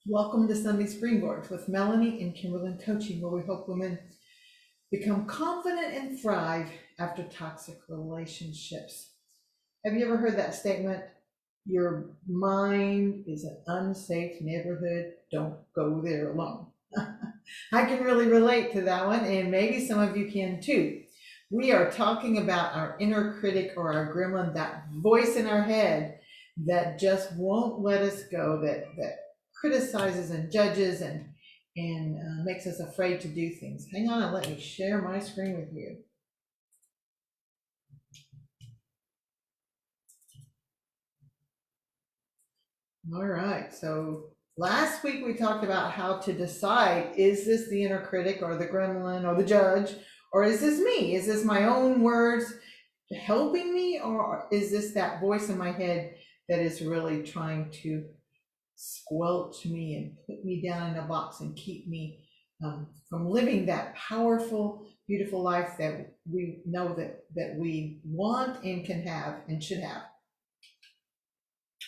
Welcome to Sunday Springboard with Melanie and Kimberly Coaching, where we help women become confident and thrive after toxic relationships. Have you ever heard that statement? Your mind is an unsafe neighborhood. Don't go there alone. I can really relate to that one, and maybe some of you can too. We are talking about our inner critic or our gremlin, that voice in our head that just won't let us go, that criticizes and judges and makes us afraid to do things. Hang on and let me share my screen with you. All right, so last week we talked about how to decide, is this the inner critic or the gremlin or the judge, or is this me? Is this my own words helping me, or is this that voice in my head that is really trying to squelch me and put me down in a box and keep me from living that powerful, beautiful life that we know that we want and can have and should have?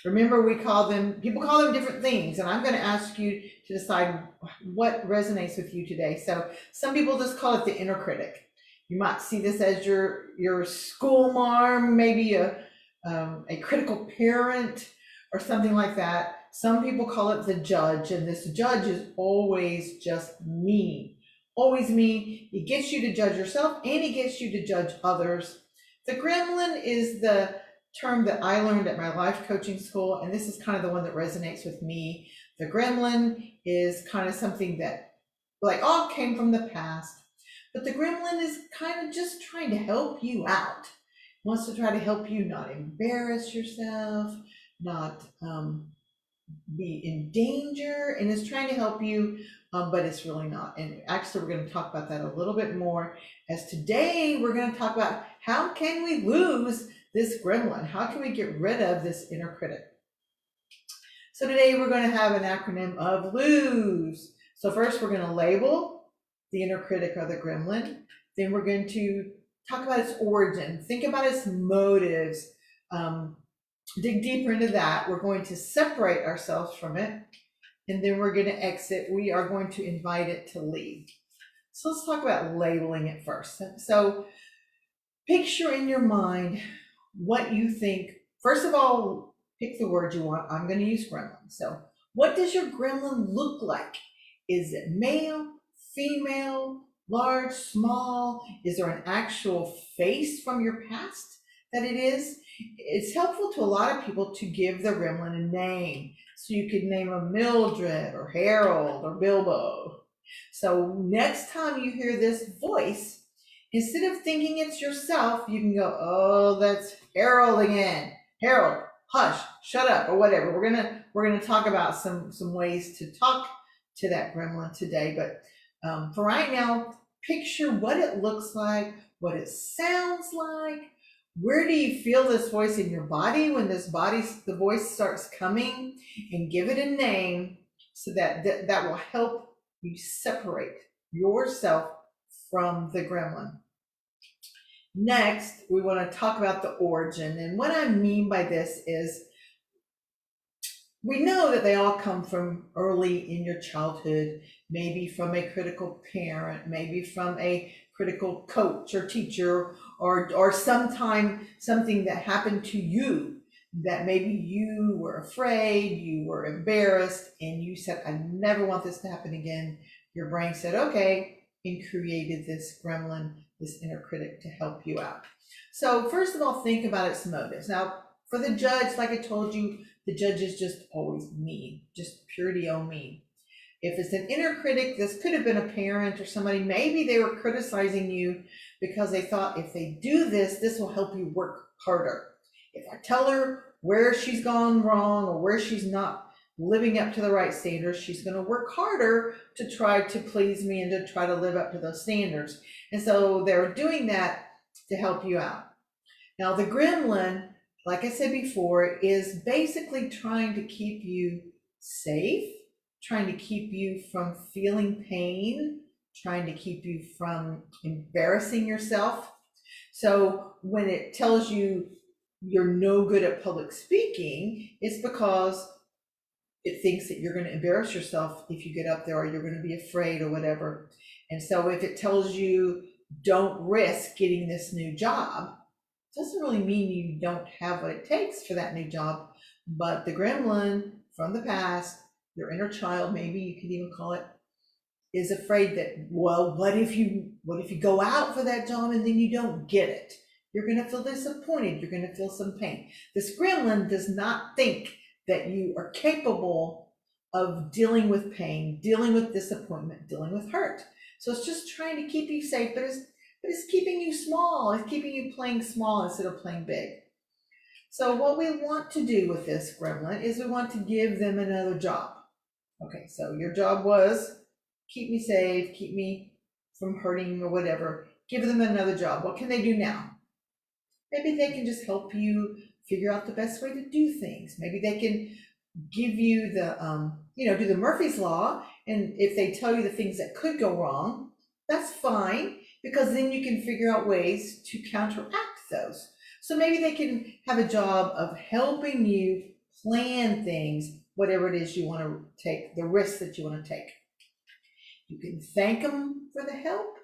Remember, people call them different things, and I'm going to ask you to decide what resonates with you today. So some people just call it the inner critic. You might see this as your school marm, maybe a critical parent or something like that. Some people call it the judge, and this judge is always just mean, always mean. He gets you to judge yourself, and he gets you to judge others. The gremlin is the term that I learned at my life coaching school, and this is kind of the one that resonates with me. The gremlin is kind of something that like all came from the past, but the gremlin is kind of just trying to help you out. Wants to try to help you not embarrass yourself, not be in danger, and is trying to help you, but it's really not. And actually, we're going to talk about that a little bit more, as today we're going to talk about how can we lose this gremlin? How can we get rid of this inner critic? So today we're going to have an acronym of lose. So first we're going to label the inner critic or the gremlin. Then we're going to talk about its origin, think about its motives, dig deeper into that. We're going to separate ourselves from it, and then we're going to exit. We are going to invite it to leave. So let's talk about labeling it first. So picture in your mind what you think. First of all, pick the word you want. I'm going to use gremlin. So what does your gremlin look like? Is it male, female, large, small? Is there an actual face from your past that it is? It's helpful to a lot of people to give the gremlin a name. So you could name him Mildred or Harold or Bilbo. So next time you hear this voice, instead of thinking it's yourself, you can go, oh, that's Harold again. Harold, hush, shut up, or whatever. We're gonna talk about some ways to talk to that gremlin today. But for right now, picture what it looks like, what it sounds like. Where do you feel this voice in your body when the voice starts coming? And give it a name so that will help you separate yourself from the gremlin. Next, we want to talk about the origin. And what I mean by this is we know that they all come from early in your childhood, maybe from a critical parent, maybe from a critical coach or teacher, or sometime something that happened to you that maybe you were afraid, you were embarrassed, and you said, I never want this to happen again. Your brain said, okay, and created this gremlin, this inner critic to help you out. So first of all, think about its motives. Now, for the judge, like I told you, the judge is just always mean, just purity on mean. If it's an inner critic, this could have been a parent or somebody. Maybe they were criticizing you because they thought if they do this, this will help you work harder. If I tell her where she's gone wrong or where she's not living up to the right standards, she's going to work harder to try to please me and to try to live up to those standards. And so they're doing that to help you out. Now, the gremlin, like I said before, is basically trying to keep you safe, trying to keep you from feeling pain, trying to keep you from embarrassing yourself. So when it tells you you're no good at public speaking, it's because it thinks that you're going to embarrass yourself if you get up there, or you're going to be afraid or whatever. And so if it tells you don't risk getting this new job, it doesn't really mean you don't have what it takes for that new job. But the gremlin from the past, your inner child, maybe you could even call it, is afraid that, well, what if you go out for that job and then you don't get it? You're going to feel disappointed. You're going to feel some pain. This gremlin does not think that you are capable of dealing with pain, dealing with disappointment, dealing with hurt. So it's just trying to keep you safe, but it's keeping you small. It's keeping you playing small instead of playing big. So what we want to do with this gremlin is we want to give them another job. Okay, so your job was keep me safe, keep me from hurting or whatever. Give them another job. What can they do now? Maybe they can just help you figure out the best way to do things. Maybe they can give you the, do the Murphy's Law. And if they tell you the things that could go wrong, that's fine, because then you can figure out ways to counteract those. So maybe they can have a job of helping you plan things, whatever it is you want to take, the risks that you want to take. You can thank them for the help.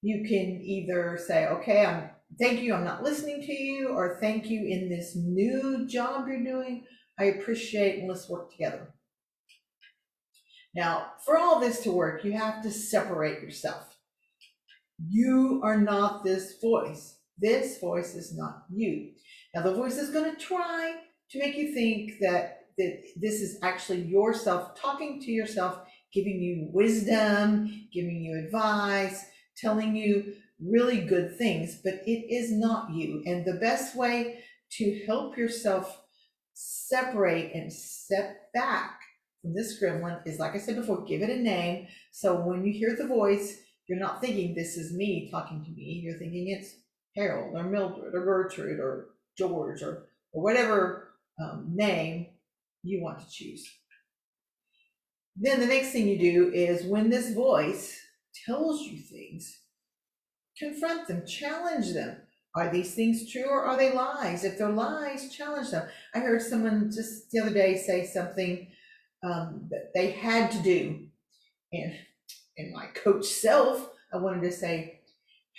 You can either say, okay, thank you, I'm not listening to you, or thank you in this new job you're doing. I appreciate, and let's work together. Now, for all this to work, you have to separate yourself. You are not this voice. This voice is not you. Now, the voice is going to try to make you think that this is actually yourself talking to yourself, giving you wisdom, giving you advice, telling you really good things, but it is not you. And the best way to help yourself separate and step back from this gremlin is, like I said before, give it a name. So when you hear the voice, you're not thinking this is me talking to me. You're thinking it's Harold or Mildred or Gertrude or George or whatever name you want to choose. Then the next thing you do is, when this voice tells you things, confront them, challenge them. Are these things true or are they lies? If they're lies, challenge them. I heard someone just the other day say something that they had to do. And in my coach self, I wanted to say,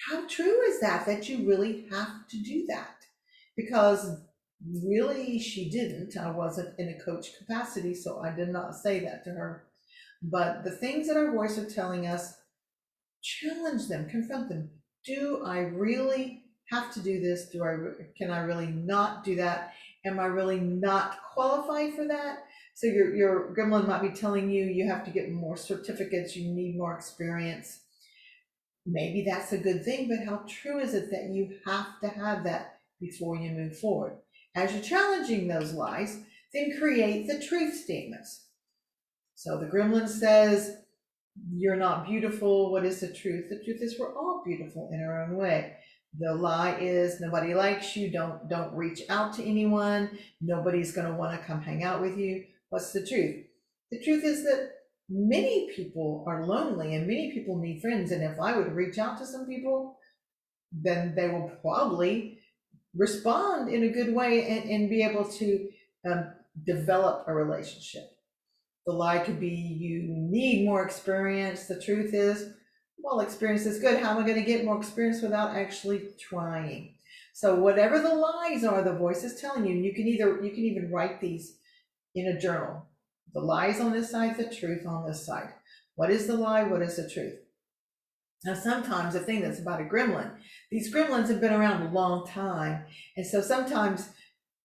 how true is that you really have to do that? Because really she didn't. I wasn't in a coach capacity, so I did not say that to her. But the things that our voice are telling us, challenge them, confront them. Do I really have to do this? Can I really not do that? Am I really not qualified for that? So your gremlin might be telling you you have to get more certificates, you need more experience. Maybe that's a good thing, but how true is it that you have to have that before you move forward? As you're challenging those lies, then create the truth statements. So the gremlin says, you're not beautiful. What is the truth? The truth is we're all beautiful in our own way. The lie is nobody likes you. Don't reach out to anyone. Nobody's going to want to come hang out with you. What's the truth? The truth is that many people are lonely and many people need friends. And if I would reach out to some people, then they will probably respond in a good way and be able to develop a relationship. The lie could be you need more experience. The truth is, well, experience is good. How am I going to get more experience without actually trying? So whatever the lies are, the voice is telling you, and you can even write these in a journal. The lies on this side, the truth on this side. What is the lie? What is the truth? Now, sometimes the thing that's about a gremlin, these gremlins have been around a long time. And so sometimes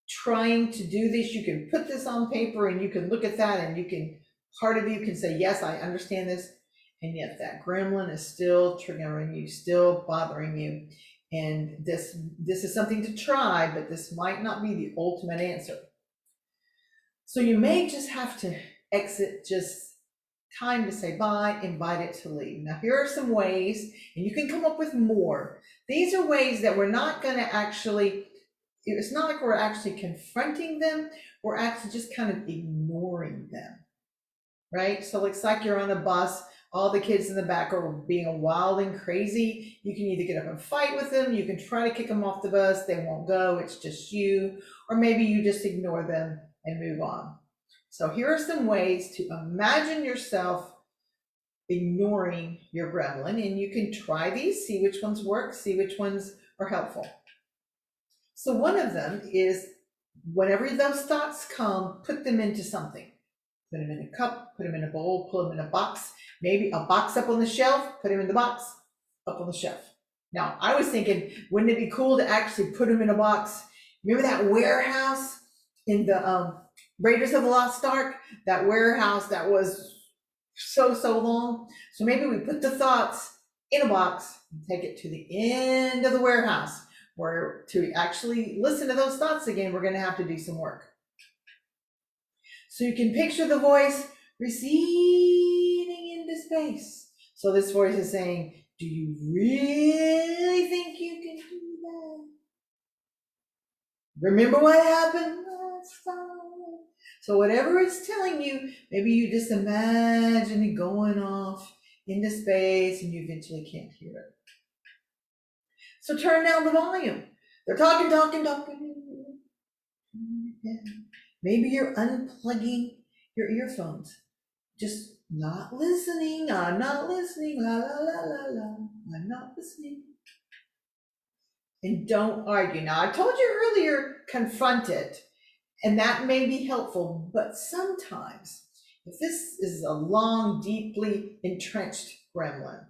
trying to do this, you can put this on paper and you can look at that and part of you can say, yes, I understand this. And yet that gremlin is still triggering you, still bothering you. And this is something to try, but this might not be the ultimate answer. So you may just have to exit, just time to say bye, invite it to leave. Now, here are some ways, and you can come up with more. These are ways that we're not going to actually, it's not like we're actually confronting them, we're actually just kind of ignoring them, right? So it's like you're on a bus, all the kids in the back are being wild and crazy. You can either get up and fight with them, you can try to kick them off the bus, they won't go, it's just you, or maybe you just ignore them and move on. So here are some ways to imagine yourself ignoring your gremlin, and you can try these, see which ones work, see which ones are helpful. So one of them is whenever those thoughts come, put them into something. Put them in a cup, put them in a bowl, put them in a box, maybe a box up on the shelf, put them in the box, up on the shelf. Now, I was thinking, wouldn't it be cool to actually put them in a box? Remember that warehouse in the Raiders of the Lost Ark? That warehouse that was so long. So maybe we put the thoughts in a box and take it to the end of the warehouse, where to actually listen to those thoughts again, we're going to have to do some work. So you can picture the voice receding into space. So this voice is saying, do you really think you can do that? Remember what happened last time? So whatever it's telling you, maybe you just imagine it going off into space and you eventually can't hear it. So turn down the volume. They're talking. Maybe you're unplugging your earphones. Just not listening. I'm not listening. La la la la la. I'm not listening. And don't argue. Now, I told you earlier, confront it. And that may be helpful, but sometimes, if this is a long, deeply entrenched gremlin,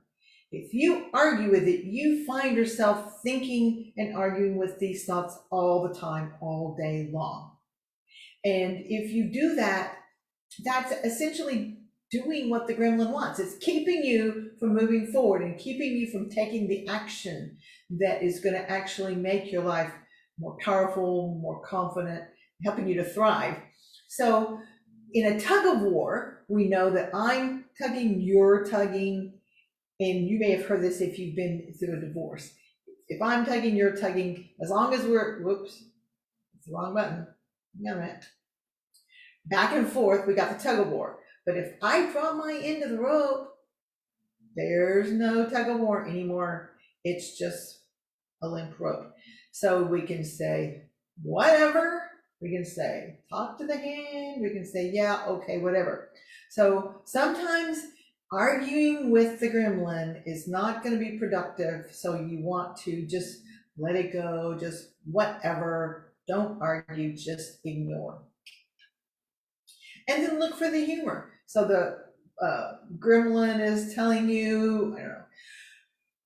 if you argue with it, you find yourself thinking and arguing with these thoughts all the time, all day long. And if you do that, that's essentially doing what the gremlin wants. It's keeping you from moving forward and keeping you from taking the action that is going to actually make your life more powerful, more confident, helping you to thrive. So in a tug of war, we know that I'm tugging, you're tugging, and you may have heard this if you've been through a divorce. If I'm tugging, you're tugging, as long as we're, whoops, it's the wrong button. Damn it. Back and forth, we got the tug of war. But if I drop my end of the rope, there's no tug of war anymore. It's just a limp rope. So we can say, whatever. We can say, talk to the hand. We can say, yeah, okay, whatever. So sometimes arguing with the gremlin is not going to be productive. So you want to just let it go, just whatever. Don't argue, just ignore. And then look for the humor. So the gremlin is telling you, I don't know,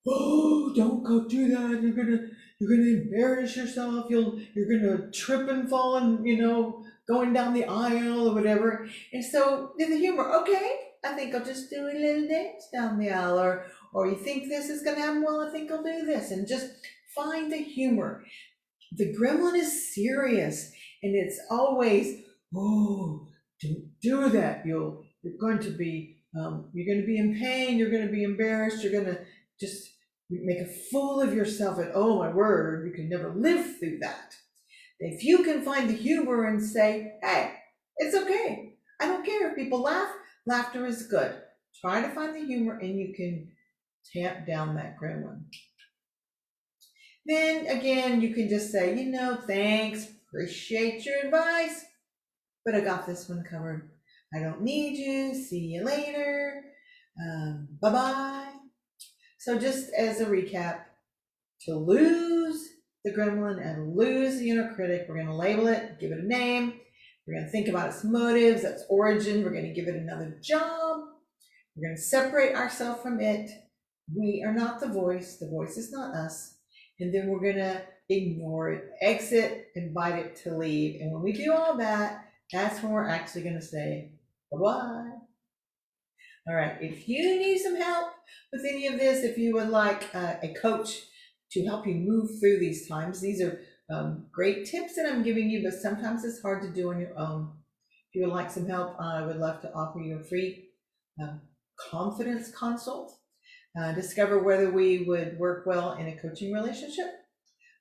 oh, don't go do that. You're gonna embarrass yourself. You're gonna trip and fall and going down the aisle or whatever. And so do the humor. Okay, I think I'll just do a little dance down the aisle, or you think this is gonna happen? Well, I think I'll do this, and just find the humor. The gremlin is serious, and it's always, oh, don't do that. You're going to be in pain. You're going to be embarrassed. You're going to just make a fool of yourself. And oh my word, you can never live through that. If you can find the humor and say, hey, it's okay. I don't care if people laugh. Laughter is good. Try to find the humor, and you can tamp down that gremlin. Then again, you can just say, thanks, appreciate your advice, but I got this one covered. I don't need you. See you later. Bye-bye. So just as a recap, to lose the gremlin and lose the inner critic, we're going to label it, give it a name. We're going to think about its motives, its origin. We're going to give it another job. We're going to separate ourselves from it. We are not the voice. The voice is not us. And then we're going to ignore it, exit, invite it to leave. And when we do all that, that's when we're actually going to say bye-bye. All right, if you need some help with any of this, if you would like a coach to help you move through these times, these are great tips that I'm giving you, but sometimes it's hard to do on your own. If you would like some help, I would love to offer you a free confidence consult. Discover whether we would work well in a coaching relationship.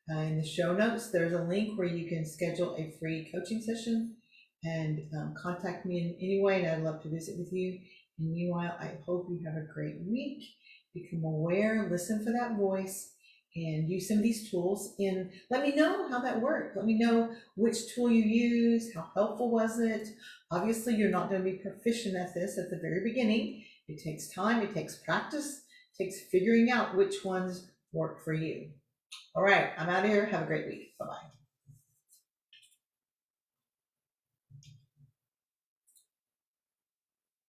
In the show notes, there's a link where you can schedule a free coaching session and contact me in any way, and I'd love to visit with you. And meanwhile, I hope you have a great week. Become aware, listen for that voice, and use some of these tools, and let me know how that worked. Let me know which tool you use, how helpful was it. Obviously, you're not going to be proficient at this at the very beginning. It takes time, it takes practice, it takes figuring out which ones work for you. All right, I'm out of here. Have a great week. Bye-bye.